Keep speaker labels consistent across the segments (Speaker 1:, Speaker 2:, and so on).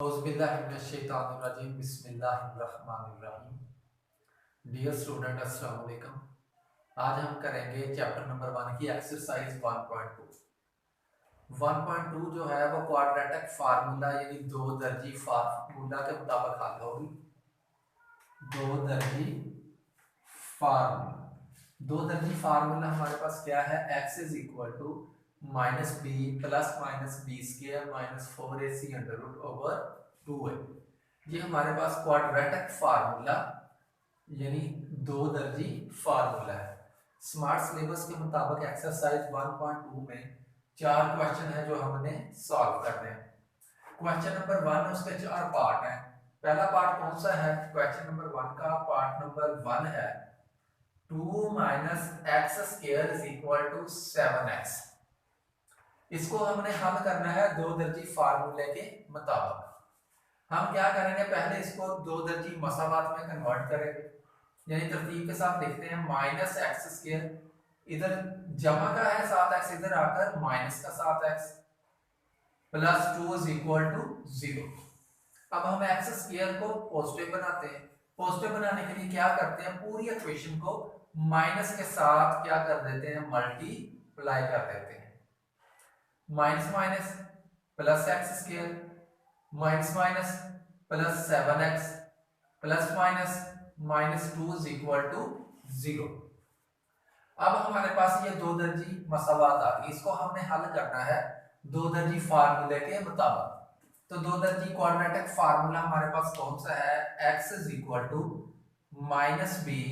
Speaker 1: औज़ुबिल्लाहिमिनश्शैतानिर्रजीम बिस्मिल्लाहिर्रहमानिर्रहीम। Dear student अस्सलाम वालेकुम। आज हम करेंगे चैप्टर नंबर 1 की एक्सरसाइज 1.2। 1.2 जो है वो क्वाड्रेटिक फार्मूला यानी दो दर्जी फार्मूला के मुताबिक हल होगी। दो दर्जी फार्मूला हमारे पास क्या है, x is equal to minus B plus minus B square minus 4ac under root over 2a। ये हमारे पास क्वाड्रेटिक फार्मूला यानी दो दर्जी फार्मूला है। स्मार्ट सिलेबस के मुताबिक एक्सरसाइज 1.2 में 4 क्वेश्चन है जो हमने सॉल्व करने हैं। क्वेश्चन नंबर 1 उसके 4 पार्ट हैं। पहला पार्ट कौन सा है? क्वेश्चन नंबर 1 का पार्ट नंबर 1 है 2 minus X square is equal to 7x। इसको हमने हल करना है दो दर्जी फार्मूले के मुताबिक। हम क्या करेंगे, पहले इसको दो दर्जी मसावात में कन्वर्ट करेंगे, यानी तरतीब के साथ लिखते हैं माइनस एक्स स्क्वायर, इधर जमा का है 7x, इधर आकर माइनस का 7x plus 2 is equal to 0। अब हम एक्स स्क्वायर को पॉजिटिव बनाते हैं। पॉजिटिव बनाने के लिए क्या करते हैं, पूरी इक्वेशन को माइनस के साथ क्या कर देते हैं, मल्टीप्लाई कर देते हैं। Minus minus plus X square minus minus plus 7x plus minus minus 2 is equal to 0। अब हमारे पास ये दो दर्जी मसावात आ गई, इसको हमने हल करना है दो दर्जी फार्मूले के मुताबिक। तो दो दर्जी क्वाड्रेटिक फार्मूला हमारे पास कौन सा है, x is equal to minus B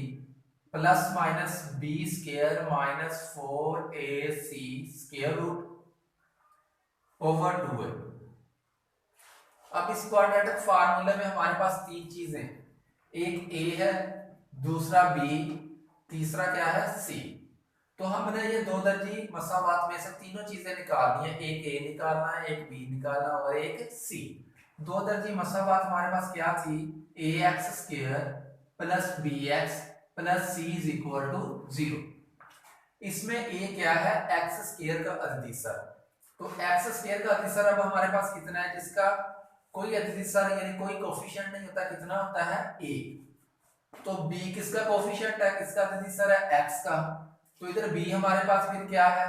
Speaker 1: plus minus B square minus 4ac square root over 2a। अब इस क्वाड्रेटिक फार्मूले में हमारे पास तीन चीजें, एक a है, दूसरा b, तीसरा क्या है c। तो हमने ये दो दर्जी मसावात में से तीनों चीजें निकालनी है, एक a निकालना है, एक b निकालना और एक c। दो दर्जी मसावात हमारे पास क्या थी, ax square plus bx plus c is equal to 0। इसमें a क्या है, x स्क्वायर का अदिसर। तो x स्क्वायर का अदिसर अब हमारे पास कितना है, जिसका कोई अदिसर यानी कोई कोफिशिएंट नहीं होता, कितना होता है a। तो b किसका कोफिशिएंट है, किसका अदिसर है, x का। तो इधर b हमारे पास फिर क्या है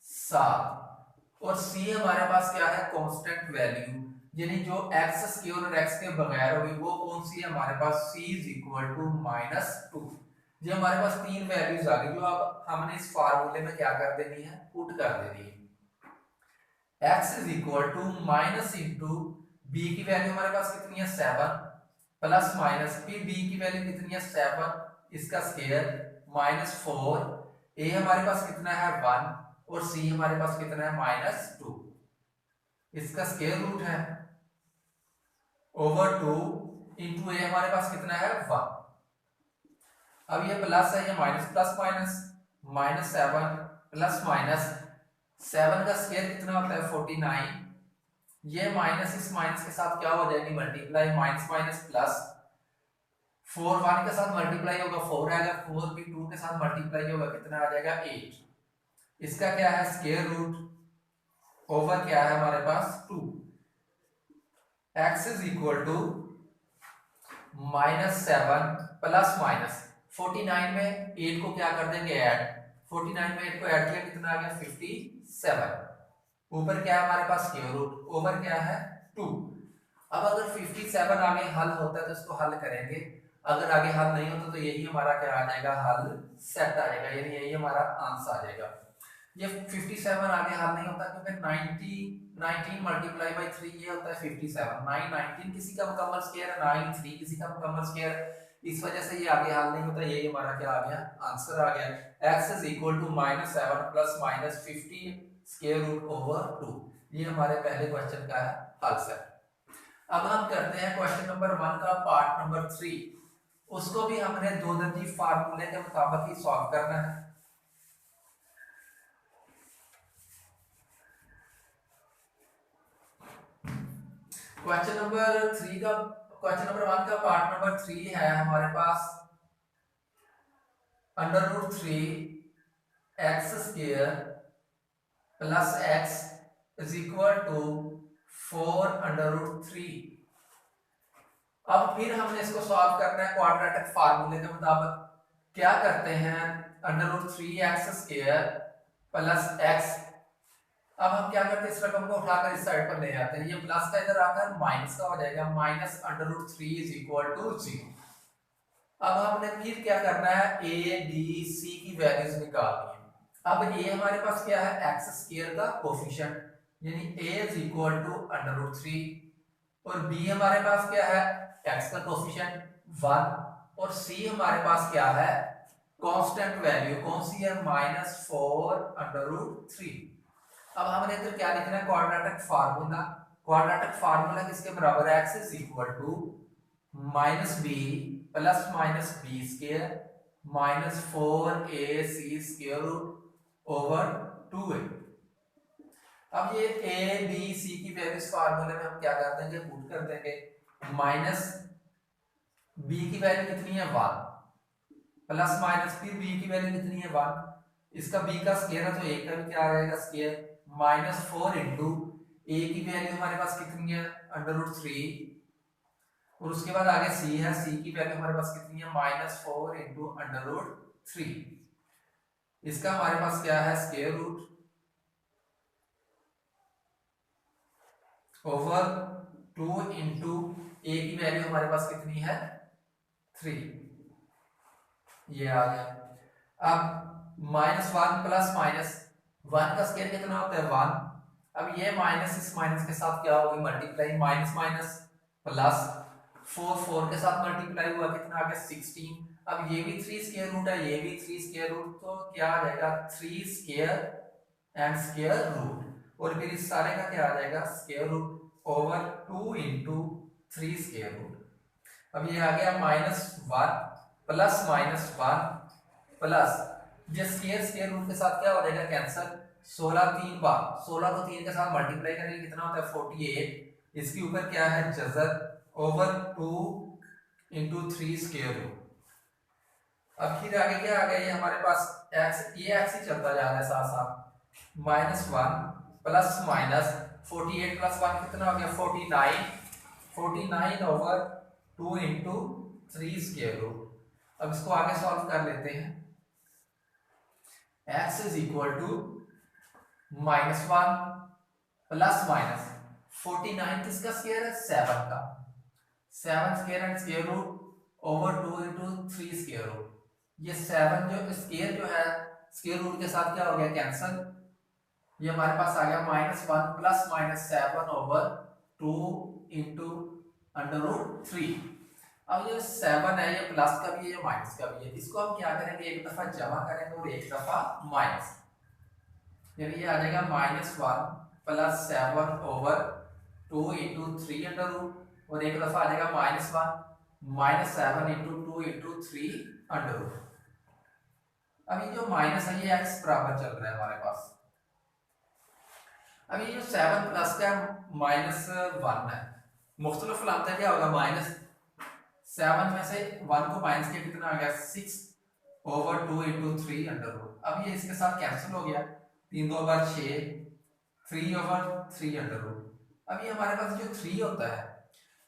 Speaker 1: 7 और c हमारे पास क्या है, कांस्टेंट वैल्यू, यानी जो x स्क्वायर और x के बगैर होगी वो कौन सी है हमारे पास, c इज इक्वल टू -2। ये हमारे पास तीन वैल्यूज आ गई जो अब हमने इस फार्मूले में क्या कर देनी है, पुट कर देनी है। x is equal to minus into b की वैल्यू हमारे पास कितनी है 7 प्लस माइनस फिर b की वैल्यू कितनी है 7 इसका स्क्वायर माइनस 4, a हमारे पास कितना है 1 और c हमारे पास कितना है -2, इसका स्क्वायर रूट है ओवर 2 इंटू a हमारे पास कितना है 1। अब ये प्लस है, ये minus plus minus -7 plus minus 7 का स्क्वायर कितना होता है 49। ये माइनस इस माइनस के साथ क्या हो जाएगी, मल्टीप्लाई, माइनस माइनस प्लस 4 1 के साथ मल्टीप्लाई होगा 4 आएगा, 4 भी 2 के साथ मल्टीप्लाई होगा, कितना आ जाएगा 8। इसका क्या है स्क्वायर रूट ओवर क्या है हमारे पास 2। x is equal to -7 plus minus 49 में 8 को क्या कर देंगे ऐड, 49 में 8 को ऐड किया कितना आ गया 57। ऊपर क्या है हमारे पास स्क्वायर रूट ओवर क्या है 2। अब अगर 57 आगे हल होता है तो इसको हल करेंगे, अगर आगे हल नहीं होता तो यही हमारा क्या आ जाएगा, हल सेट आ जाएगा, यानी यही हमारा आंसर आ जाएगा। ये 57 आगे हल नहीं होता क्योंकि 19 मल्टीप्लाई बाई 3 ये होता है 57। 19 किसी का मुकम्मल स्क्वायर है, 9 3 किसी का मुकम्मल स्क्वायर, इस वजह से ये आगे हल नहीं होता, यही हमारा क्या आ गया, आंसर आ गया। x is equal to -7 plus minus 50 square root over 2। ये हमारे पहले क्वेश्चन का है आंसर। अब हम करते हैं क्वेश्चन नंबर 1 का पार्ट नंबर 3। उसको भी हमने दो दर्जी फार्मूले के मुताबिक ही सॉल्व करना है। क्वेश्चन नंबर 1 का पार्ट नंबर 3 है हमारे पास √3 x square plus x is equal to 4√3। अब फिर हमने इसको सॉल्व करना है क्वाड्रेटिक फार्मूले के मुताबिक। क्या करते हैं, √3x² प्लस x। अब हम क्या करते हैं, इस रकम को उठाकर इस साइड पर ले आते हैं, ये प्लस का इधर आकर माइनस का हो जाएगा, माइनस √3 इज इक्वल टू 0। अब हमने फिर क्या करना है, a b c की वैल्यूज निकालनी है। अब a हमारे पास क्या है, x² का कोफिशिएंट, यानी a इज इक्वल टू √3, और b हमारे पास क्या है, x का कोफिशिएंट 1, और c हमारे पास क्या है, कांस्टेंट वैल्यू कौन सी है, -4√3। अब हमने इधर क्या लिखना है, क्वाड्रेटिक फार्मूला। क्वाड्रेटिक फार्मूला किसके बराबर है, x is equal to -b plus minus b square minus 4ac² over 2a। अब ये a b c की वैल्यू इस फार्मूले में हम क्या कर देंगे, पुट कर देंगे। माइनस b की वैल्यू कितनी है, 1, प्लस माइनस फिर b की वैल्यू कितनी है, 1, इसका b का स्क्वायर है तो a का भी क्या आ जाएगा, स्क्वायर, -4 इंटू a की वैल्यू हमारे पास कितनी है, √3, और उसके बाद आगे c है, c की वैल्यू हमारे पास कितनी है, -4 इंटू √3। इसका हमारे पास क्या है, square root over 2 into a की वैल्यू हमारे पास कितनी है, 3, ये आ गया। अब -1 प्लस -1 का स्क्वायर कितना होता है, 1। अब ये माइनस इस माइनस के साथ क्या होगी, मल्टीप्लाई, माइनस माइनस प्लस, 4 के साथ मल्टीप्लाई हुआ, कितना आ गया, 16। अब ये भी 3 स्क्वायर रूट है, ये भी 3 स्क्वायर रूट, तो क्या आ जाएगा, 3 स्क्वायर एंड स्क्वायर रूट, और फिर इस सारे का क्या आ जाएगा, square root over 2 into 3 square root. अब ये आ गया -1 प्लस -1 प्लस, ये स्क्वायर रूट के साथ क्या हो जाएगा, कैंसिल, 16 3 बार, 16 को 3 के साथ मल्टीप्लाई करेंगे कितना होता है, 48। इसके ऊपर क्या है, जजर ओवर 2 इंटू 3 स्क्वायर रूट। अब फिर आगे क्या आ गया, ये हमारे पास x, ये x ही चलता जा रहा है साथ साथ, -1 प्लस माइनस 48 प्लस 1 कितना हो गया, 49 ओवर 2 इंटू 3 स्क्वायर रूट। अब इसको आगे सॉल्व कर लेते हैं। x is equal to -1 plus minus 49 किसका स्क्वायर है, 7 का, 7 square and square root over 2 into 3 square root. ये 7 जो स्क्वायर जो है स्क्वायर रूट के साथ क्या हो गया, कैंसिल, ये हमारे पास आ गया -1 प्लस -7 ओवर 2 इंटू √3। अब ये 7 है, ये प्लस का भी है, ये माइनस का भी है, इसको हम क्या करेंगे, एक दफा जमा करेंगे और एक दफा माइनस, यानी ये आ जाएगा -1 plus 7 over 2 into 3 under root, और एक दफा आ जाएगा -1 -7 इंटू 2 इंटू 3 अंडर रूट। अभी जो माइनस है ये x बराबर चल रहा है हमारे पास। अभी जो 7 प्लस का -1 है, मुख्तलिफ लामता क्या होगा, -7 में से 1 को माइनस किया, कितना आ गया, 6 ओवर 2 इंटू 3 अंडर रूट। अब ये इसके साथ कैंसिल हो गया, 3 2 बार 6, 3 ओवर 3 अंडर रूट। अब ये हमारे पास जो 3 होता है,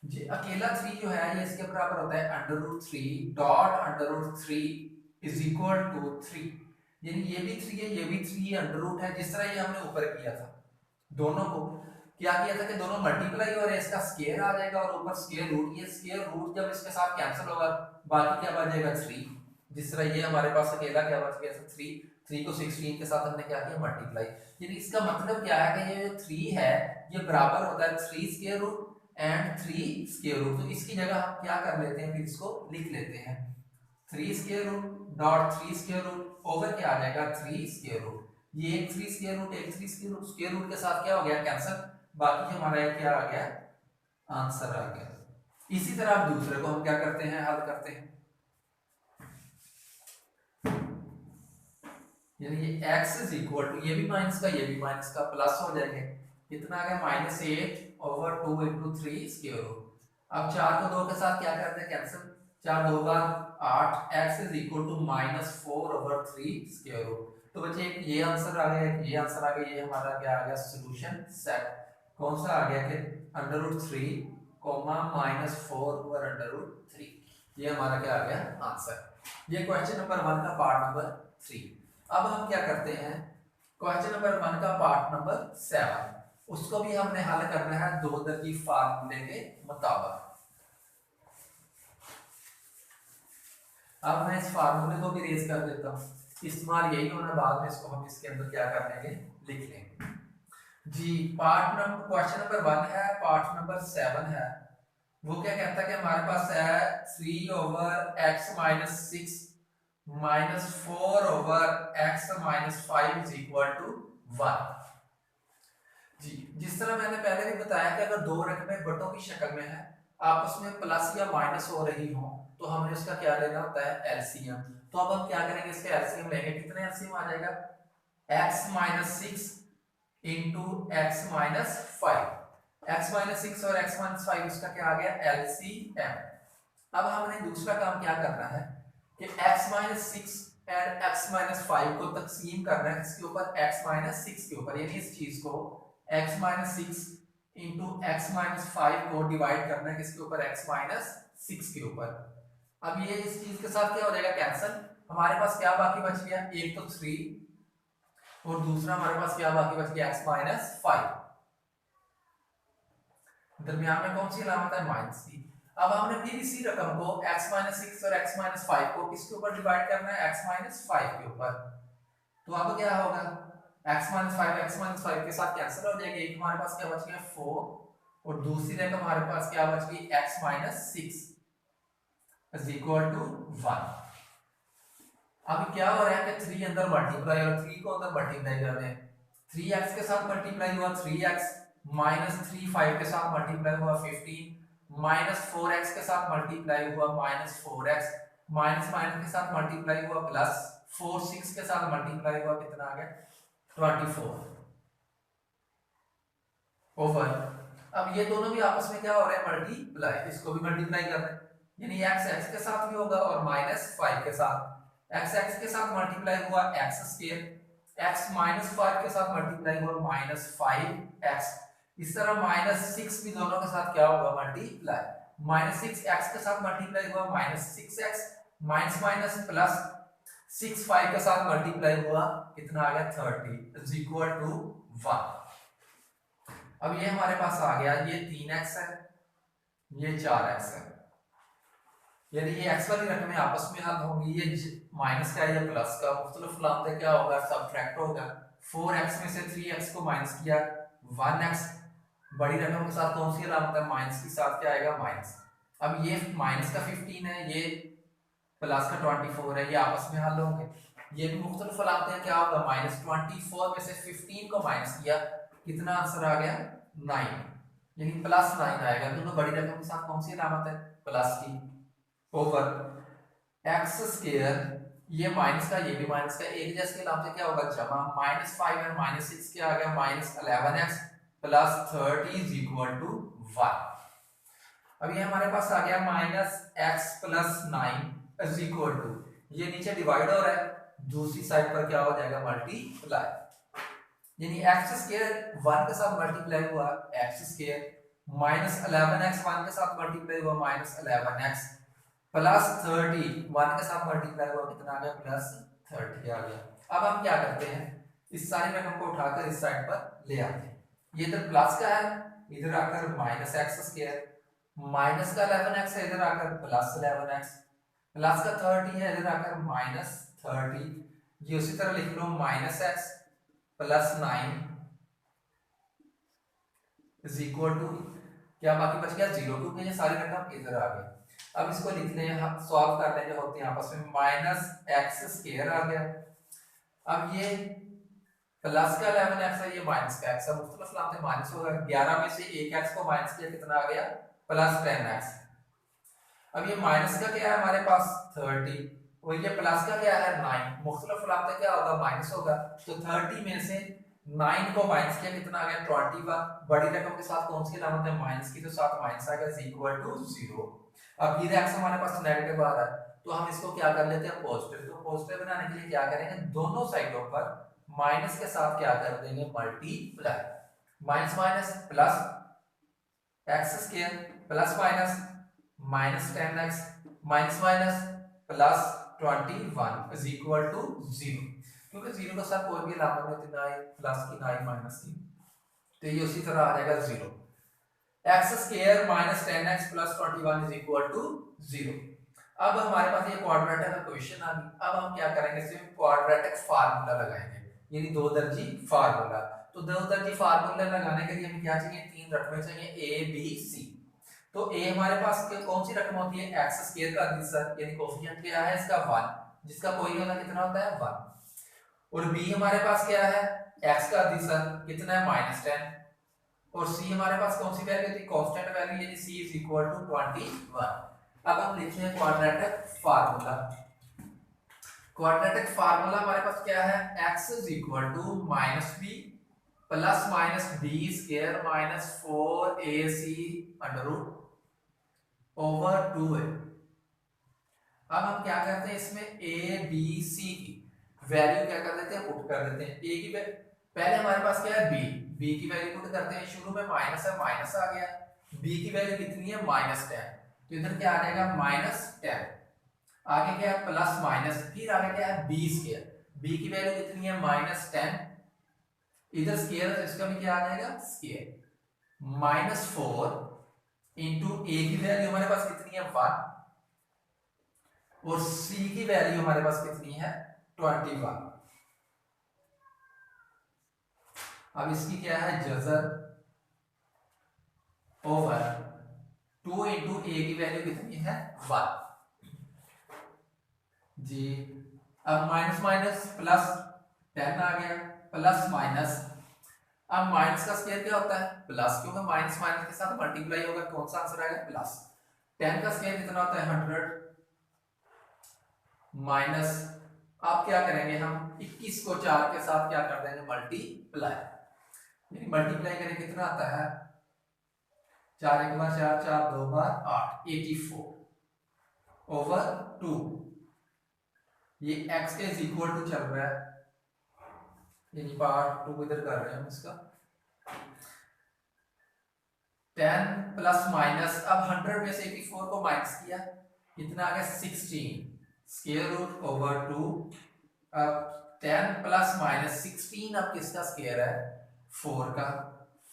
Speaker 1: ये अकेला 3 जो है ये इसके बराबर होता है √3 डॉट √3 इज इक्वल टू 3, यानी ये भी 3 है, ये भी 3 अंडर रूट है, जिस तरह ये हमने ऊपर किया था। दोनों को क्या किया था कि दोनों मल्टीप्लाई और इसका स्क्वायर आ जाएगा और ऊपर स्क्वायर रूट, ये स्क्वायर रूट जब इसके साथ कैंसिल होगा बाकी क्या बच जाएगा, 3। जिस तरह ये हमारे पास अकेला क्या बच गया, 3 को 16 के साथ हमने क्या किया, मल्टीप्लाई। यानी इसका मतलब क्या है कि ये जो 3 है ये बराबर होता है 3 square root and 3 square root. तो इसकी जगह हम क्या कर लेते हैं, फिर इसको लिख लेते हैं, 3 square root dot 3 square root over क्या आ जाएगा, 3 स्क्वायर रूट। ये एक 3 स्क्वायर रूट, एक 3 स्क्वायर रूट के साथ क्या हो गया, कैंसिल, बाकी हमारा क्या आ गया, आंसर आ गया। इसी तरह आप दूसरे को हम क्या करते हैं, हल करते हैं, यानी ये x इज इक्वल टू, ये भी माइनस का ये भी माइनस का, प्लस हो जाएंगे, कितना आ गया, -8 ओवर 2 इंटू 3 स्क्वायर रूट। अब 4 को 2 के साथ क्या करते हैं, कैंसिल, 4 2 बार 8, x is equal to -4 over 3 square root. तो बच्चे ये आंसर आ गया, ये आंसर आ गया, ये हमारा क्या आ गया, सॉल्यूशन सेट। कौन सा आ गया कि √3 कोमा -4 ओवर √3। ये हमारा क्या आ गया आंसर। ये क्वेश्चन नंबर 1 का पार्ट नंबर 3। अब हम क्या करते हैं, क्वेश्चन नंबर 1 का पार्ट नंबर 7, उसको भी हमने हल करना है दो दर्जी फार्मूले के मुताबिक। अब मैं इस फार्मूले को भी रेज कर देता हूँ, इस्तेमाल यही होना, बाद में इसको हम इसके अंदर क्या कर लेंगे, लिख लेंगे जी। पार्ट नंबर क्वेश्चन नंबर 1 है, पार्ट नंबर 7 है। वो क्या कहता है कि हमारे पास है 3 over x minus 6 minus 4 over x minus 5 is equal to 1 जी। जिस तरह मैंने पहले भी बताया कि अगर दो रकमें बटों की शक्ल में है, आपस में प्लस या माइनस हो रही हो, तो हमने उसका क्या लेना होता है, एलसीएम। तो अब हम क्या करेंगे, इसका एलसीएम लेंगे। कितने एलसीएम आ जाएगा, x minus 6 into x minus 5, x minus 6 और x माइनस 5, उसका क्या आ गया, एलसीएम। अब हमने दूसरा काम क्या करना है कि x minus 6 and x minus 5 को तकसीम करना है इसके ऊपर, x माइनस 6 के ऊपर, यानी इस चीज को x minus 6 into x minus 5 को डिवाइड करना है किसके ऊपर, x माइनस 6 के ऊपर। अब ये इस चीज के साथ क्या हो जाएगा, कैंसिल। हमारे पास क्या बाकी बच गया, एक तो 3 और दूसरा हमारे पास क्या बाकी बच गया, x माइनस 5। दरमियान में कौन सी अलामत है, माइनस की। अब हमने फिर इसी रकम को x माइनस 6 और x माइनस 5 को किसके ऊपर डिवाइड करना है, x माइनस 5 के ऊपर। तो अब क्या होगा, x माइनस 5 के साथ कैंसिल हो जाएगा। एक हमारे पास क्या बच गया 4 और दूसरी रकम हमारे पास क्या बच गई, x minus 6 is equal to 1। अब क्या हो रहा है कि 3 अंदर मल्टीप्लाई और 3 को अंदर मल्टीप्लाई कर रहे हैं। 3x के साथ मल्टीप्लाई हुआ 3x, माइनस 3 5 के साथ मल्टीप्लाई हुआ 15, माइनस 4x के साथ मल्टीप्लाई हुआ माइनस 4x, माइनस माइनस के साथ मल्टीप्लाई हुआ प्लस 4 6 के साथ मल्टीप्लाई हुआ कितना आ गया, 24 ओवर। अब ये दोनों भी आपस में क्या हो रहे हैं, मल्टीप्लाई, इसको भी मल्टीप्लाई कर रहे हैं, यानी x x के साथ भी होगा और माइनस 5 के साथ। x x के साथ मल्टीप्लाई हुआ x स्क्वायर, x माइनस 5 के साथ मल्टीप्लाई हुआ माइनस 5x। इस तरह माइनस 6 भी दोनों के साथ क्या होगा, मल्टीप्लाई। माइनस 6x के साथ मल्टीप्लाई हुआ minus 6x, minus minus plus 6 5 के साथ मल्टीप्लाई हुआ कितना आ गया, 30 इज इक्वल टू 1। अब ये हमारे पास आ गया, ये 3x है, ये 4x है, यानी ये x वाली रकमें आपस में हल होंगी। ये माइनस का या प्लस का मुख्तलिफ अलामतें क्या होगा, सबट्रैक्ट होगा। 4x में से 3x को माइनस किया, 1x बड़ी रकम के साथ कौन सी अलामत है, माइनस के साथ क्या आएगा, माइनस। अब ये माइनस का 15 है, ये प्लस का 24 है, ये आपस में हल होंगे। ये भी मुख्तलिफ अलामतें क्या होगा, माइनस 24 में से 15 को माइनस किया, कितना आंसर आ गया, 9, यानी प्लस 9 आएगा। दोनों बड़ी रकम के साथ कौन सी अलामत है, प्लस की, ओवर x स्क्वायर, ये माइनस का ये भी माइनस का, एक जैसे के अलामत क्या होगा, जमा। माइनस 5 और माइनस 6 क्या आ गया, minus 11x plus 30 is equal to 1। अब ये हमारे पास आ गया minus x plus 9 is equal to, ये नीचे डिवाइड हो रहा है, दूसरी साइड पर क्या हो जाएगा, मल्टीप्लाई, यानी x स्क्वायर 1 के साथ मल्टीप्लाई हुआ x स्क्वायर, माइनस 11x 1 के साथ मल्टीप्लाई हुआ माइनस 11x प्लस 30 1 के साथ मल्टीप्लाई हुआ कितना आ गया, प्लस 30 आ गया। अब हम क्या करते हैं, इस सारी रकम को उठाकर इस साइड पर ले आते हैं। ये इधर प्लस का है, इधर आकर माइनस x स्क्वायर, माइनस का 11x है, इधर आकर प्लस 11x, प्लस का 30 है, इधर आकर माइनस 30। ये उसी तरह लिख लो, minus x plus 9 is equal to, क्या बाकी बच गया 0, क्योंकि ये सारी रकम इधर आ गई। अब इसको लिखते हैं, हम सॉल्व कर लेंगे, होते हैं आपस में, माइनस x स्क्वायर आ गया। अब ये प्लस का 11x है, ये माइनस का x है, मुख्तलिफ अलामतें माइनस होगा। 11 में से एक x को माइनस किया, कितना आ गया, प्लस 10x। अब ये माइनस का क्या है हमारे पास 30 और ये प्लस का क्या है 9, मुख्तलिफ अलामतें क्या होगा, माइनस होगा। तो 30 में से 9 को माइनस किया, कितना आ गया 21। बड़ी रकम के साथ कौन सी अलामत है, माइनस की, तो साथ माइनस आ गया, इक्वल टू 0। अब ये x हमारे पास नेगेटिव आ रहा है, तो हम इसको क्या कर लेते हैं, पॉजिटिव। तो पॉजिटिव बनाने के लिए क्या करेंगे, दोनों साइडों पर माइनस के साथ क्या कर देंगे, multiply. Minus minus plus X square plus minus minus 10x minus minus plus 21 is equal to 0, क्योंकि 0 के साथ कोई भी अलामत नहीं होती, ना ही प्लस की ना ही माइनस की, तो ये उसी तरह आ जाएगा 0। X square minus 10x plus 21 is equal to 0। अब हमारे पास ये क्वाड्रेटिक इक्वेशन आ गई। अब हम क्या करेंगे, इसमें क्वाड्रेटिक फार्मूला लगाएंगे, यानी दो दर्जी फार्मूला। तो दो दर्जी फार्मूला लगाने के लिए हमें क्या चाहिए, तीन रकमें चाहिए ए बी सी। तो ए हमारे पास कौन सी रकम होती है, एक्स स्क्वायर का अदिशन, यानी कोफिशिएंट क्या है इसका 1, जिसका कोई होना कितना होता है 1। और बी हमारे पास क्या है, एक्स का अदिशन कितना है -10। और सी हमारे पास कौन सी वैल्यू थी, कांस्टेंट वैल्यू, यानी सी इज इक्वल टू 21। अब हम लिखते हैं क्वाड्रेटिक फार्मूला। क्वाड्रेटिक फार्मूला हमारे पास क्या है, x is equal to minus B plus minus B square minus 4ac under root over 2a। अब हम क्या करते हैं, इसमें a b c की वैल्यू क्या कर देते हैं, पुट कर देते हैं। a की पहले हमारे पास क्या है b की वैल्यू पुट करते हैं, शुरू में माइनस है, माइनस आ गया। b की वैल्यू कितनी है -10, तो इधर क्या आ जाएगा -10। आगे क्या है प्लस माइनस, फिर आगे क्या है बी स्क्वायर, बी की वैल्यू कितनी है -10, इधर स्क्वायर है, इसका भी क्या आ जाएगा स्क्वायर, -4 इंटू ए की वैल्यू हमारे पास कितनी है 1, और सी की वैल्यू हमारे पास कितनी है 21। अब इसकी क्या है जजर ओवर 2 इंटू ए की वैल्यू कितनी है 1 जी। अब माइनस माइनस प्लस 10 आ गया, प्लस माइनस, अब माइनस का स्क्वायर क्या होता है प्लस, क्योंकि माइनस माइनस के साथ मल्टीप्लाई होगा, कौन सा आंसर आएगा प्लस। 10 का स्क्वायर कितना होता है 100 माइनस, अब क्या करेंगे हम 21 को 4 के साथ क्या कर देंगे मल्टीप्लाई, यानी मल्टीप्लाई करें कितना आता है 4 एक बार 4, 4 दो बार 8, 84 ओवर 2। ये x के इज इक्वल टू चल रहा है, यानी पार्ट 2 इधर कर रहे हैं हम इसका। 10 प्लस माइनस, अब 100 में से 84 को माइनस किया, कितना आ गया 16 स्क्वायर रूट ओवर 2। अब 10 प्लस माइनस 16, अब किसका स्क्वायर है 4 का,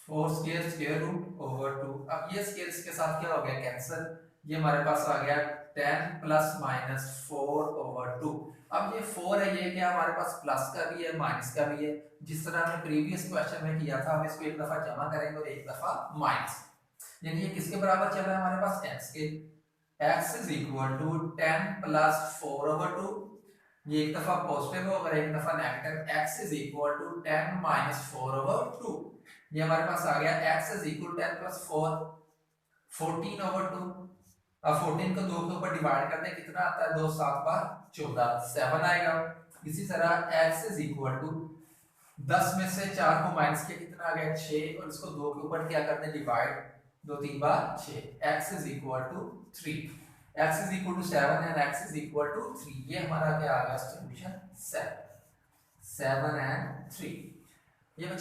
Speaker 1: 4 स्क्वायर स्क्वायर रूट ओवर 2। अब ये स्क्वायर इसके साथ क्या हो गया कैंसिल, ये हमारे पास आ गया 10 प्लस माइनस 4 ओवर 2। अब ये 4 है, ये क्या हमारे पास प्लस का भी है माइनस का भी है, जिस तरह हमने प्रीवियस क्वेश्चन में किया था, हम इसको एक दफा जमा करेंगे और एक दफा माइनस, यानी ये किसके बराबर चल रहा है हमारे पास x के। x is equal to 10 plus 4 over 2, ये एक दफा पॉजिटिव होगा एक दफा negative, x is equal to 10 minus 4 over 2, ये हमारे पास आ गया x is equal 10 plus 4 14 over 2। अब 14 को 2 के ऊपर डिवाइड करते हैं, कितना आता है 2 7 बार 14 7 आएगा। इसी तरह x इज इक्वल टू 10 में से 4 को माइनस किया, कितना आ गया 6, और इसको 2 के ऊपर क्या करते हैं डिवाइड, 2 3 बार 6, x is equal to 3, x is equal to 7 and x is equal to 3, ये हमारा क्या आ गया सॉल्यूशन 7 एंड 3।